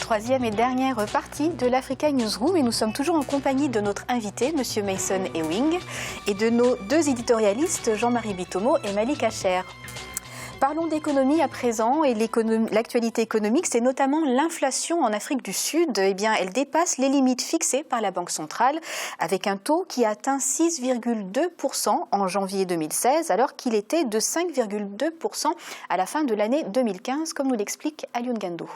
troisième et dernière partie de l'Africa Newsroom et nous sommes toujours en compagnie de notre invité, M. Mason Ewing, et de nos deux éditorialistes, Jean-Marie Bitomo et Malik Acher. Parlons d'économie à présent et l'actualité économique, c'est notamment l'inflation en Afrique du Sud. Eh bien, elle dépasse les limites fixées par la Banque centrale avec un taux qui atteint 6,2% en janvier 2016 alors qu'il était de 5,2% à la fin de l'année 2015, comme nous l'explique Alioune Gando.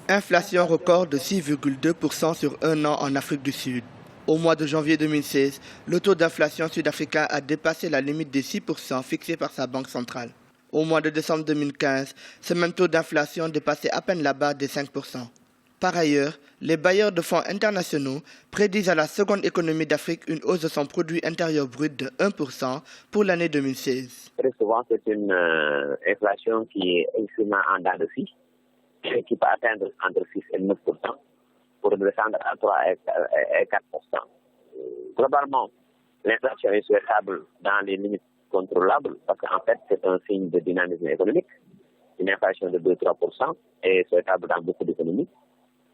Inflation record de 6,2% sur un an en Afrique du Sud. Au mois de janvier 2016, le taux d'inflation sud-africain a dépassé la limite des 6% fixée par sa banque centrale. Au mois de décembre 2015, ce même taux d'inflation dépassait à peine la barre des 5%. Par ailleurs, les bailleurs de fonds internationaux prédisent à la seconde économie d'Afrique une hausse de son produit intérieur brut de 1% pour l'année 2016. Très souvent, c'est une inflation qui est extrêmement en dents de scie, qui peut atteindre entre 6 et 9%. Pour descendre à 3 et 4%. Globalement, l'inflation est souhaitable dans les limites contrôlables parce qu'en fait, c'est un signe de dynamisme économique. Une inflation de 2-3% est souhaitable dans beaucoup d'économies.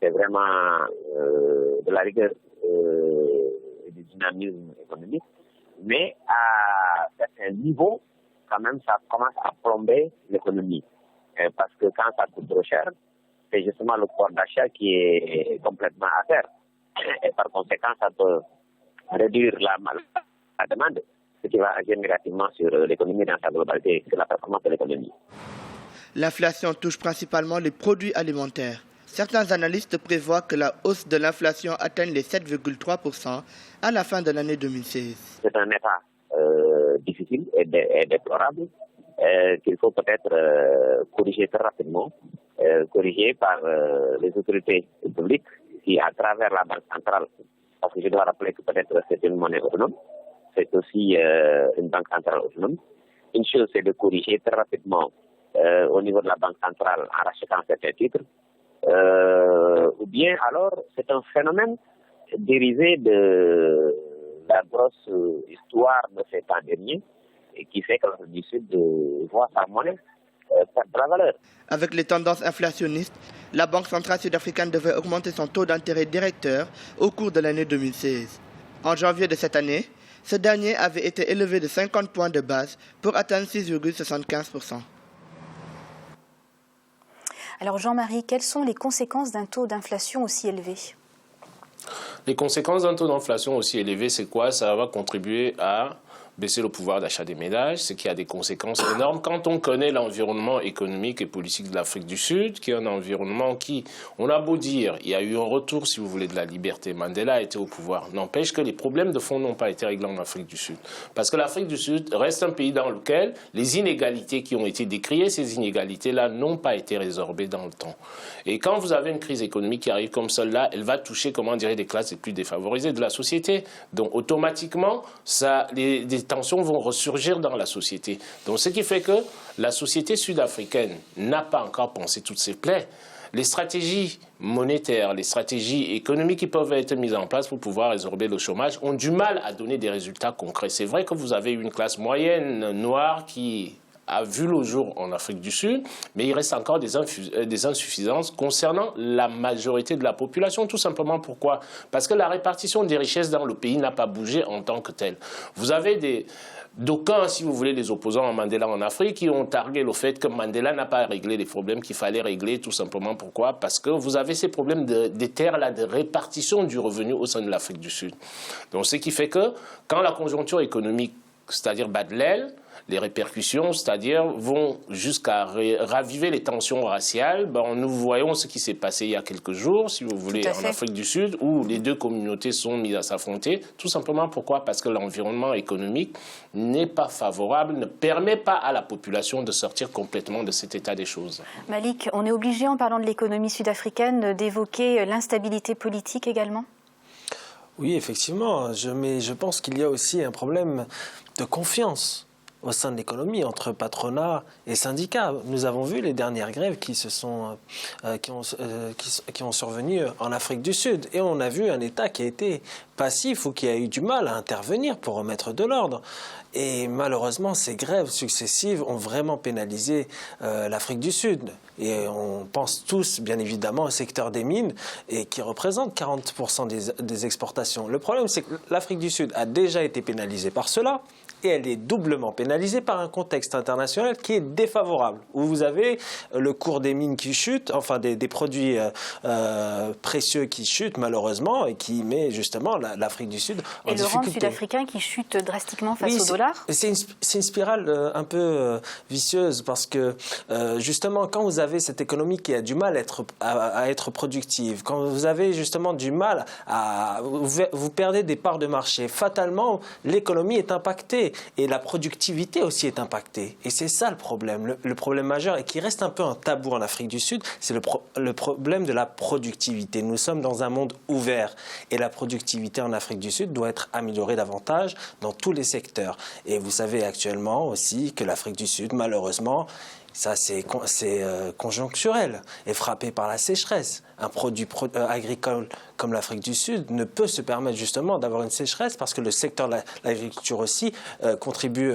C'est vraiment de la rigueur et du dynamisme économique. Mais à certains niveaux, quand même, ça commence à plomber l'économie. Parce que quand ça coûte trop cher, c'est justement le pouvoir d'achat qui est complètement à terre. Et par conséquent, ça peut réduire la demande, ce qui va agir négativement sur l'économie dans sa globalité, sur la performance de l'économie. L'inflation touche principalement les produits alimentaires. Certains analystes prévoient que la hausse de l'inflation atteigne les 7,3% à la fin de l'année 2016. C'est un état difficile et déplorable qu'il faut peut-être corriger très rapidement. Corrigé par les autorités publiques qui, à travers la Banque centrale, parce que je dois rappeler que peut-être c'est une monnaie autonome, c'est aussi une banque centrale autonome. Une chose, c'est de corriger très rapidement au niveau de la Banque centrale en rachetant certains titres, ou bien alors c'est un phénomène dérivé de la grosse histoire de ces temps derniers et qui fait que l'Afrique du Sud voit sa monnaie perdre de la valeur. Avec les tendances inflationnistes, la Banque centrale sud-africaine devait augmenter son taux d'intérêt directeur au cours de l'année 2016. En janvier de cette année, ce dernier avait été élevé de 50 points de base pour atteindre 6,75%. Alors Jean-Marie, quelles sont les conséquences d'un taux d'inflation aussi élevé ? Les conséquences d'un taux d'inflation aussi élevé, c'est quoi? Ça va contribuer à baisser le pouvoir d'achat des ménages, ce qui a des conséquences énormes. Quand on connaît l'environnement économique et politique de l'Afrique du Sud, qui est un environnement qui, on a beau dire, il y a eu un retour, si vous voulez, de la liberté. Mandela a été au pouvoir. N'empêche que les problèmes de fond n'ont pas été réglés en Afrique du Sud. Parce que l'Afrique du Sud reste un pays dans lequel les inégalités qui ont été décriées, ces inégalités-là n'ont pas été résorbées dans le temps. Et quand vous avez une crise économique qui arrive comme celle-là, elle va toucher, comment dire, les classes les plus défavorisées de la société. Donc automatiquement, des tensions vont ressurgir dans la société. Donc ce qui fait que la société sud-africaine n'a pas encore pensé toutes ses plaies. Les stratégies monétaires, les stratégies économiques qui peuvent être mises en place pour pouvoir résorber le chômage ont du mal à donner des résultats concrets. C'est vrai que vous avez une classe moyenne noire qui a vu le jour en Afrique du Sud, mais il reste encore des insuffisances concernant la majorité de la population. Tout simplement pourquoi? Parce que la répartition des richesses dans le pays n'a pas bougé en tant que telle. Vous avez d'aucuns, si vous voulez, les opposants à Mandela en Afrique, qui ont targué le fait que Mandela n'a pas réglé les problèmes qu'il fallait régler. Tout simplement pourquoi? Parce que vous avez ces problèmes des terres, là, de répartition du revenu au sein de l'Afrique du Sud. Donc ce qui fait que quand la conjoncture économique, c'est-à-dire bat de l'aile, les répercussions, c'est-à-dire vont jusqu'à raviver les tensions raciales. Nous voyons ce qui s'est passé il y a quelques jours, si vous voulez, en Afrique du Sud, où les deux communautés sont mises à s'affronter. Tout simplement pourquoi? Parce que l'environnement économique n'est pas favorable, ne permet pas à la population de sortir complètement de cet état des choses. Malik, on est obligé, en parlant de l'économie sud-africaine, d'évoquer l'instabilité politique également? Oui, effectivement, mais je pense qu'il y a aussi un problème de confiance au sein de l'économie, entre patronat et syndicats. Nous avons vu les dernières grèves qui ont survenu en Afrique du Sud. Et on a vu un État qui a été passif ou qui a eu du mal à intervenir pour remettre de l'ordre. Et malheureusement, ces grèves successives ont vraiment pénalisé l'Afrique du Sud. Et on pense tous, bien évidemment, au secteur des mines, et qui représente 40% des exportations. Le problème, c'est que l'Afrique du Sud a déjà été pénalisée par cela, et elle est doublement pénalisée par un contexte international qui est défavorable, où vous avez le cours des mines qui chute, enfin des produits précieux qui chutent malheureusement, et qui met justement l'Afrique du Sud en difficulté. Et le rand sud-africain qui chute drastiquement face au dollar. C'est une spirale un peu vicieuse, parce que justement, quand vous avez cette économie qui a du mal à être productive, quand vous avez justement du mal à... Vous perdez des parts de marché, fatalement, l'économie est impactée. Et la productivité aussi est impactée. Et c'est ça le problème. Le problème majeur, et qui reste un peu un tabou en Afrique du Sud, c'est le problème de la productivité. Nous sommes dans un monde ouvert. Et la productivité en Afrique du Sud doit être améliorée davantage dans tous les secteurs. Et vous savez actuellement aussi que l'Afrique du Sud, malheureusement, ça c'est conjoncturel, est frappé par la sécheresse. Un produit agricole comme l'Afrique du Sud ne peut se permettre justement d'avoir une sécheresse, parce que le secteur de l'agriculture aussi contribue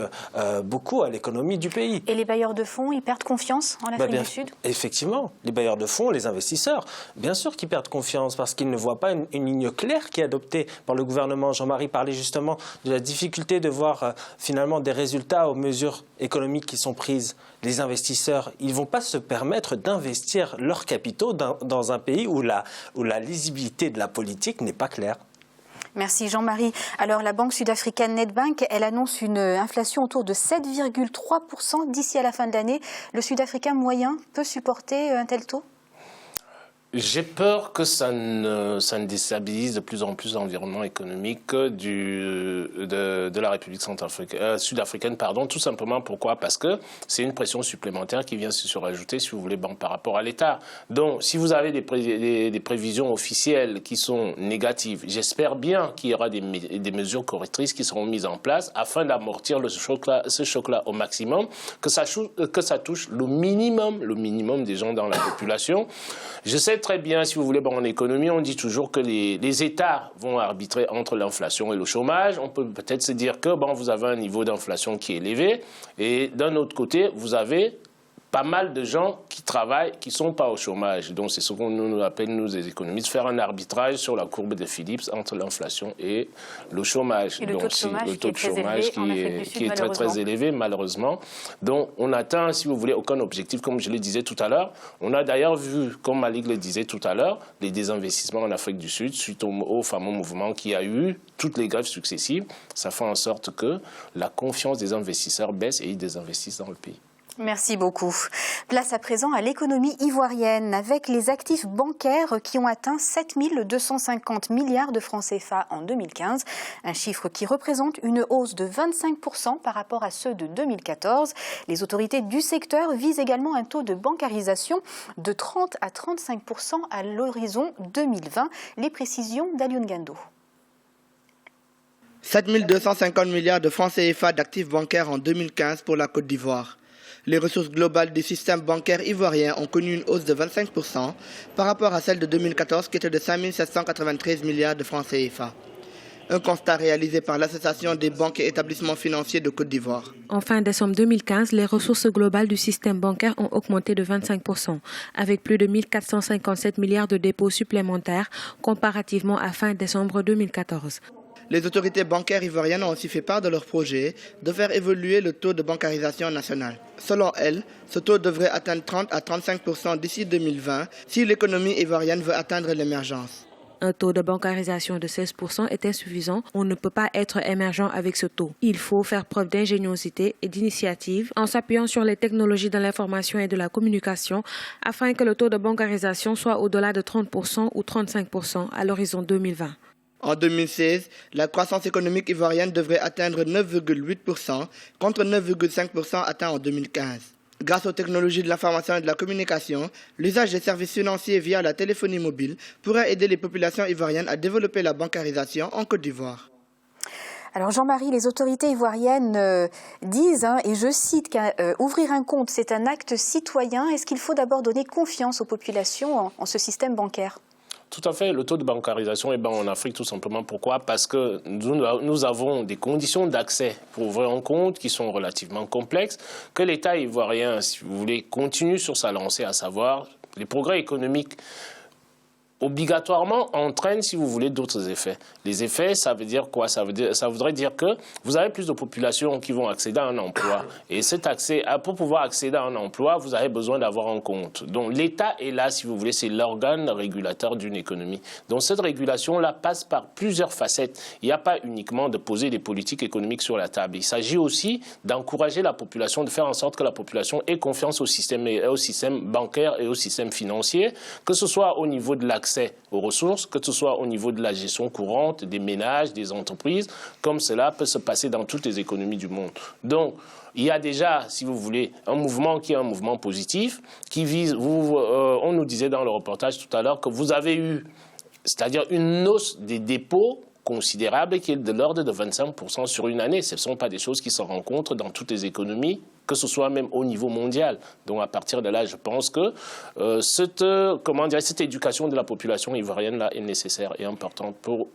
beaucoup à l'économie du pays. Et les bailleurs de fonds, ils perdent confiance en Afrique du Sud ? Effectivement, les bailleurs de fonds, les investisseurs, bien sûr qu'ils perdent confiance, parce qu'ils ne voient pas une ligne claire qui est adoptée par le gouvernement. Jean-Marie parlait justement de la difficulté de voir finalement des résultats aux mesures économiques qui sont prises. Les investisseurs, ils ne vont pas se permettre d'investir leurs capitaux dans un pays où la lisibilité de la politique n'est pas claire. Merci Jean-Marie. Alors la banque sud-africaine Nedbank, elle annonce une inflation autour de 7,3% d'ici à la fin de l'année. Le Sud-Africain moyen peut supporter un tel taux ? J'ai peur que ça ne déstabilise de plus en plus l'environnement économique de la République sud-africaine, tout simplement. Pourquoi ? Parce que c'est une pression supplémentaire qui vient se surajouter, si vous voulez, par rapport à l'État. Donc, si vous avez des prévisions officielles qui sont négatives, j'espère bien qu'il y aura des mesures correctrices qui seront mises en place afin d'amortir ce choc-là au maximum, que ça touche le minimum des gens dans la population. Je sais très bien, si vous voulez, en économie, on dit toujours que les États vont arbitrer entre l'inflation et le chômage. On peut peut-être se dire que vous avez un niveau d'inflation qui est élevé, et d'un autre côté, vous avez pas mal de gens qui travaillent, qui ne sont pas au chômage. Donc, c'est ce qu'on nous appelle, nous, les économistes, faire un arbitrage sur la courbe de Phillips entre l'inflation et le chômage. Et le taux de chômage qui est très, très élevé, malheureusement. Donc, on n'atteint, si vous voulez, aucun objectif, comme je le disais tout à l'heure. On a d'ailleurs vu, comme Malik le disait tout à l'heure, les désinvestissements en Afrique du Sud, suite au fameux mouvement qui a eu toutes les grèves successives. Ça fait en sorte que la confiance des investisseurs baisse et ils désinvestissent dans le pays. Merci beaucoup. Place à présent à l'économie ivoirienne, avec les actifs bancaires qui ont atteint 7 250 milliards de francs CFA en 2015, un chiffre qui représente une hausse de 25% par rapport à ceux de 2014. Les autorités du secteur visent également un taux de bancarisation de 30 à 35% à l'horizon 2020. Les précisions d'Alioune Gando. 7 250 milliards de francs CFA d'actifs bancaires en 2015 pour la Côte d'Ivoire. Les ressources globales du système bancaire ivoirien ont connu une hausse de 25% par rapport à celle de 2014 qui était de 5 793 milliards de francs CFA. Un constat réalisé par l'Association des banques et établissements financiers de Côte d'Ivoire. En fin décembre 2015, les ressources globales du système bancaire ont augmenté de 25%, avec plus de 1 457 milliards de dépôts supplémentaires comparativement à fin décembre 2014. Les autorités bancaires ivoiriennes ont aussi fait part de leur projet de faire évoluer le taux de bancarisation national. Selon elles, ce taux devrait atteindre 30 à 35% d'ici 2020 si l'économie ivoirienne veut atteindre l'émergence. Un taux de bancarisation de 16% est insuffisant. On ne peut pas être émergent avec ce taux. Il faut faire preuve d'ingéniosité et d'initiative en s'appuyant sur les technologies de l'information et de la communication afin que le taux de bancarisation soit au-delà de 30% ou 35% à l'horizon 2020. En 2016, la croissance économique ivoirienne devrait atteindre 9,8% contre 9,5% atteint en 2015. Grâce aux technologies de l'information et de la communication, l'usage des services financiers via la téléphonie mobile pourrait aider les populations ivoiriennes à développer la bancarisation en Côte d'Ivoire. Alors Jean-Marie, les autorités ivoiriennes disent, et je cite, qu'ouvrir un compte, c'est un acte citoyen. Est-ce qu'il faut d'abord donner confiance aux populations en ce système bancaire ? Tout à fait. Le taux de bancarisation est bas en Afrique, tout simplement. Pourquoi? Parce que nous avons des conditions d'accès pour ouvrir un compte qui sont relativement complexes, que l'État ivoirien, si vous voulez, continue sur sa lancée, à savoir les progrès économiques obligatoirement entraîne, si vous voulez, d'autres effets. Les effets, ça veut dire quoi? Ça voudrait dire que vous avez plus de populations qui vont accéder à un emploi. Et cet accès, pour pouvoir accéder à un emploi, vous avez besoin d'avoir un compte. Donc l'État est là, si vous voulez, c'est l'organe régulateur d'une économie. Donc cette régulation-là passe par plusieurs facettes. Il n'y a pas uniquement de poser des politiques économiques sur la table. Il s'agit aussi d'encourager la population, de faire en sorte que la population ait confiance au système bancaire et au système financier, que ce soit au niveau de l'accès aux ressources, que ce soit au niveau de la gestion courante des ménages, des entreprises, comme cela peut se passer dans toutes les économies du monde. Donc, il y a déjà, si vous voulez, un mouvement qui est un mouvement positif, qui vise, on nous disait dans le reportage tout à l'heure que vous avez eu, c'est-à-dire une hausse des dépôts considérable qui est de l'ordre de 25% sur une année. Ce ne sont pas des choses qui se rencontrent dans toutes les économies, que ce soit même au niveau mondial. Donc à partir de là, je pense que cette éducation de la population ivoirienne là est nécessaire et importante pour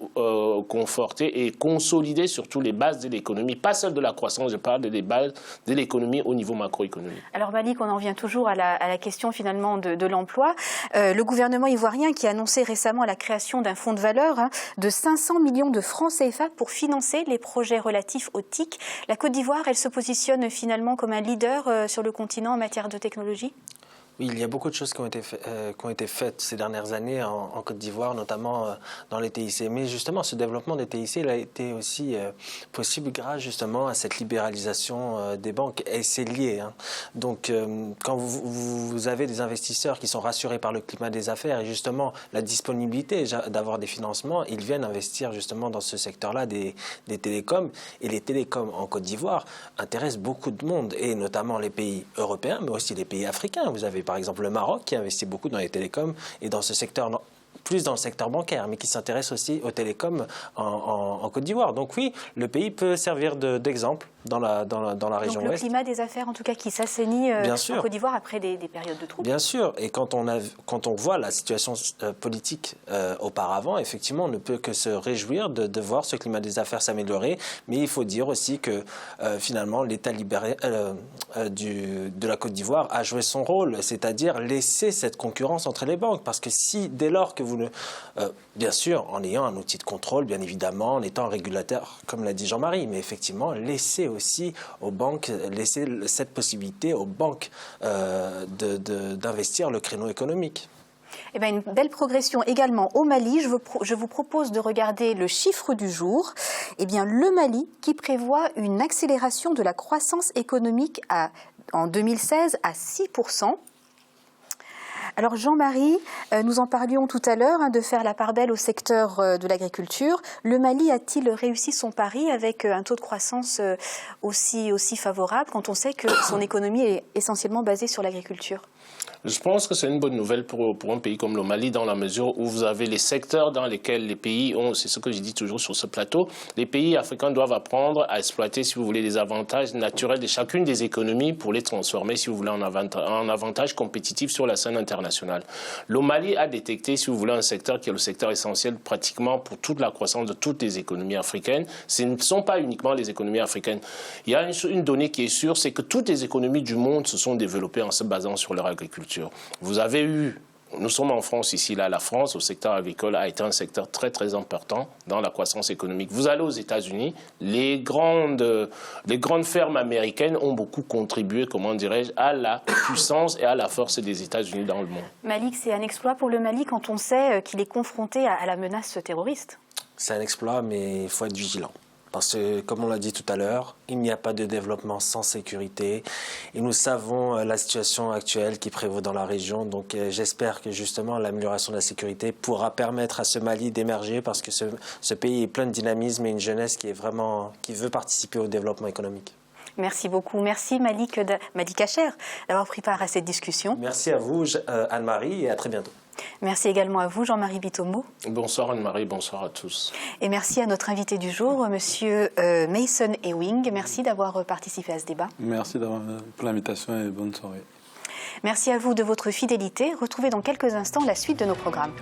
conforter et consolider surtout les bases de l'économie, pas celle de la croissance, je parle des bases de l'économie au niveau macroéconomique. Alors Malik, on en vient toujours à la question finalement de l'emploi. Le gouvernement ivoirien qui a annoncé récemment la création d'un fonds de valeur de 500 millions de francs CFA pour financer les projets relatifs aux TIC. La Côte d'Ivoire, elle se positionne finalement comme un leader sur le continent en matière de technologie? Oui, il y a beaucoup de choses qui ont été faites ces dernières années en Côte d'Ivoire, notamment dans les TIC. Mais justement, ce développement des TIC il a été aussi possible grâce justement à cette libéralisation des banques. Et c'est lié. Donc, quand vous avez des investisseurs qui sont rassurés par le climat des affaires et justement la disponibilité d'avoir des financements, ils viennent investir justement dans ce secteur-là des télécoms. Et les télécoms en Côte d'Ivoire intéressent beaucoup de monde, et notamment les pays européens, mais aussi les pays africains. Vous avez par exemple le Maroc qui investit beaucoup dans les télécoms et dans ce secteur, plus dans le secteur bancaire, mais qui s'intéresse aussi aux télécoms en Côte d'Ivoire. Donc oui, le pays peut servir d'exemple dans la région ouest. Donc le climat des affaires, en tout cas, qui s'assainit en Côte d'Ivoire après des périodes de troubles. Bien sûr, et quand on voit la situation politique auparavant, effectivement, on ne peut que se réjouir de voir ce climat des affaires s'améliorer, mais il faut dire aussi que finalement, l'État libéré de la Côte d'Ivoire a joué son rôle, c'est-à-dire laisser cette concurrence entre les banques, parce que si, dès lors que vous bien sûr, en ayant un outil de contrôle, bien évidemment, en étant un régulateur, comme l'a dit Jean-Marie, mais effectivement, laisser aussi aux banques, laisser cette possibilité aux banques d'investir le créneau économique. Eh bien, une belle progression également au Mali. Je vous propose de regarder le chiffre du jour. Eh bien, le Mali qui prévoit une accélération de la croissance économique en 2016 à 6%. Alors Jean-Marie, nous en parlions tout à l'heure de faire la part belle au secteur de l'agriculture. Le Mali a-t-il réussi son pari avec un taux de croissance aussi favorable quand on sait que son économie est essentiellement basée sur l'agriculture ? Je pense que c'est une bonne nouvelle pour un pays comme le Mali, dans la mesure où vous avez les secteurs dans lesquels les pays ont, c'est ce que je dis toujours sur ce plateau, les pays africains doivent apprendre à exploiter, si vous voulez, les avantages naturels de chacune des économies pour les transformer, si vous voulez, en avantage compétitif sur la scène internationale. Le Mali a détecté, si vous voulez, un secteur qui est le secteur essentiel pratiquement pour toute la croissance de toutes les économies africaines. Ce ne sont pas uniquement les économies africaines. Il y a une donnée qui est sûre, c'est que toutes les économies du monde se sont développées en se basant sur leur agriculture. Vous avez eu, nous sommes en France ici, là, la France, au secteur agricole a été un secteur très très important dans la croissance économique. Vous allez aux États-Unis, les grandes fermes américaines ont beaucoup contribué, comment dirais-je, à la puissance et à la force des États-Unis dans le monde. Malik, c'est un exploit pour le Mali quand on sait qu'il est confronté à la menace terroriste. C'est un exploit, mais il faut être vigilant. Parce que, comme on l'a dit tout à l'heure, il n'y a pas de développement sans sécurité. Et nous savons la situation actuelle qui prévaut dans la région. Donc j'espère que justement l'amélioration de la sécurité pourra permettre à ce Mali d'émerger, parce que ce pays est plein de dynamisme et une jeunesse qui veut participer au développement économique. Merci beaucoup. Merci Malik Acher d'avoir pris part à cette discussion. Merci à vous Anne-Marie et à très bientôt. Merci également à vous, Jean-Marie Bitomo. Bonsoir Anne-Marie, bonsoir à tous. Et merci à notre invité du jour, Monsieur Mason Ewing. Merci d'avoir participé à ce débat. Merci pour l'invitation et bonne soirée. Merci à vous de votre fidélité. Retrouvez dans quelques instants la suite de nos programmes.